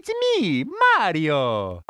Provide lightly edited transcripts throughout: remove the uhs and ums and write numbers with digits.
It's me, Mario!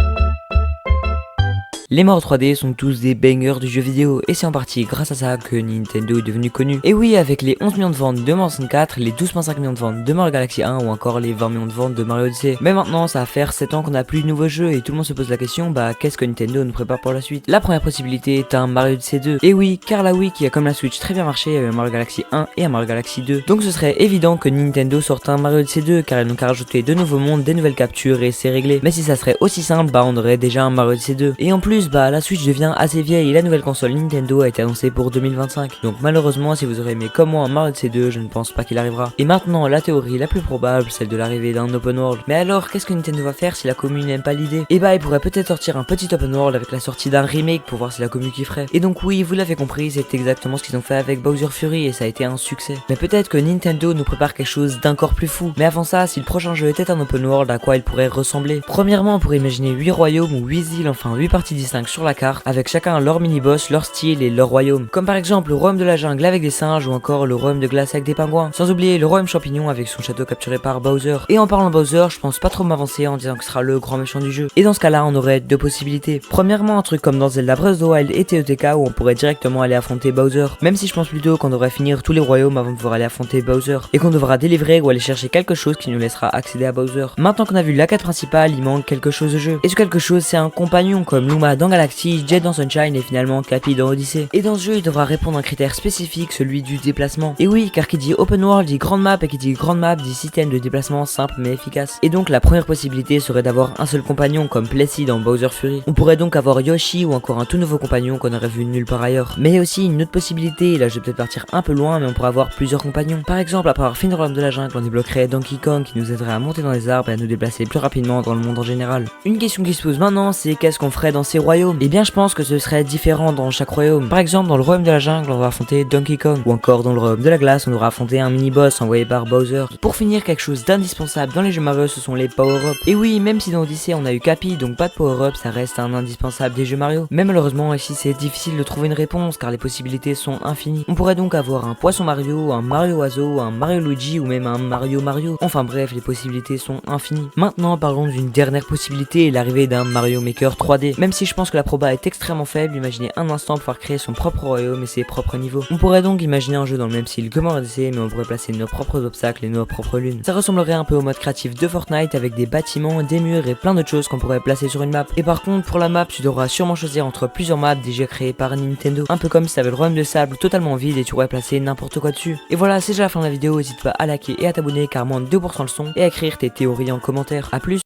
Les morts 3D sont tous des bangers du jeu vidéo et c'est en partie grâce à ça que Nintendo est devenu connu. Et oui, avec les 11 millions de ventes de Mario 64, les 12,5 millions de ventes de Mario Galaxy 1 ou encore les 20 millions de ventes de Mario Odyssey. Mais maintenant, ça va faire 7 ans qu'on n'a plus de nouveaux jeux et tout le monde se pose la question, qu'est-ce que Nintendo nous prépare pour la suite? La première possibilité est un Mario Odyssey 2. Et oui, car la Wii qui a comme la Switch très bien marché avec un Mario Galaxy 1 et un Mario Galaxy 2. Donc ce serait évident que Nintendo sorte un Mario Odyssey 2 car ils n'ont qu'à rajouter de nouveaux mondes, des nouvelles captures et c'est réglé. Mais si ça serait aussi simple, on aurait déjà un Mario Odyssey 2. Et en plus, la Switch devient assez vieille et la nouvelle console Nintendo a été annoncée pour 2025. Donc malheureusement, si vous aurez aimé comme moi un Mario Odyssey 2, je ne pense pas qu'il arrivera. Et maintenant, la théorie la plus probable, celle de l'arrivée d'un open world. Mais alors, qu'est-ce que Nintendo va faire si la commune n'aime pas l'idée? Et il pourrait peut-être sortir un petit open world avec la sortie d'un remake pour voir si la commune kifferait. Et donc oui, vous l'avez compris, c'est exactement ce qu'ils ont fait avec Bowser Fury et ça a été un succès. Mais peut-être que Nintendo nous prépare quelque chose d'encore plus fou. Mais avant ça, si le prochain jeu était un open world, à quoi il pourrait ressembler? Premièrement, on pourrait imaginer 8 royaumes ou 8 îles, enfin 8 parties distinctes sur la carte, avec chacun leur mini-boss, leur style et leur royaume. Comme par exemple le royaume de la jungle avec des singes ou encore le royaume de glace avec des pingouins. Sans oublier le royaume champignon avec son château capturé par Bowser. Et en parlant de Bowser, je pense pas trop m'avancer en disant que ce sera le grand méchant du jeu. Et dans ce cas-là, on aurait deux possibilités. Premièrement, un truc comme dans Zelda Breath of the Wild et TOTK où on pourrait directement aller affronter Bowser. Même si je pense plutôt qu'on devrait finir tous les royaumes avant de pouvoir aller affronter Bowser. Et qu'on devra délivrer ou aller chercher quelque chose qui nous laissera accéder à Bowser. Maintenant qu'on a vu la quête principale, il manque quelque chose au jeu. Et ce quelque chose, c'est un compagnon comme Luma dans Galaxy, Jet dans Sunshine et finalement Cappy dans Odyssey. Et dans ce jeu, il devra répondre à un critère spécifique, celui du déplacement. Et oui, car qui dit open world dit grande map et qui dit grande map dit système de déplacement simple mais efficace. Et donc la première possibilité serait d'avoir un seul compagnon comme Plessis dans Bowser Fury. On pourrait donc avoir Yoshi ou encore un tout nouveau compagnon qu'on aurait vu nulle part ailleurs. Mais il y a aussi une autre possibilité, et là je vais peut-être partir un peu loin, mais on pourrait avoir plusieurs compagnons. Par exemple, après avoir fini le royaume de la jungle, on débloquerait Donkey Kong qui nous aiderait à monter dans les arbres et à nous déplacer plus rapidement dans le monde en général. Une question qui se pose maintenant, c'est qu'est-ce qu'on ferait dans ces royaumes? Et bien je pense que ce serait différent dans chaque royaume. Par exemple, dans le royaume de la jungle, on va affronter Donkey Kong. Ou encore dans le royaume de la glace, on aura affronté un mini-boss envoyé par Bowser. Pour finir, quelque chose d'indispensable dans les jeux Mario, ce sont les power-up. Et oui, même si dans Odyssey on a eu Cappy, donc pas de power-up, ça reste un indispensable des jeux Mario. Mais malheureusement, ici c'est difficile de trouver une réponse car les possibilités sont infinies. On pourrait donc avoir un poisson Mario, un Mario oiseau, un Mario Luigi ou même un Mario Mario. Enfin bref, les possibilités sont infinies. Maintenant, parlons d'une dernière possibilité, l'arrivée d'un Mario Maker 3D. Même si je pense que la proba est extrêmement faible, imaginez un instant pouvoir créer son propre royaume et ses propres niveaux. On pourrait donc imaginer un jeu dans le même style que Mario Odyssey, mais on pourrait placer nos propres obstacles et nos propres lunes. Ça ressemblerait un peu au mode créatif de Fortnite avec des bâtiments, des murs et plein d'autres choses qu'on pourrait placer sur une map. Et par contre, pour la map, tu devras sûrement choisir entre plusieurs maps déjà créées par Nintendo. Un peu comme si t'avais le royaume de sable totalement vide et tu pourrais placer n'importe quoi dessus. Et voilà, c'est déjà la fin de la vidéo, n'hésite pas à liker et à t'abonner car moins de 2% le son et à écrire tes théories en commentaire. A plus.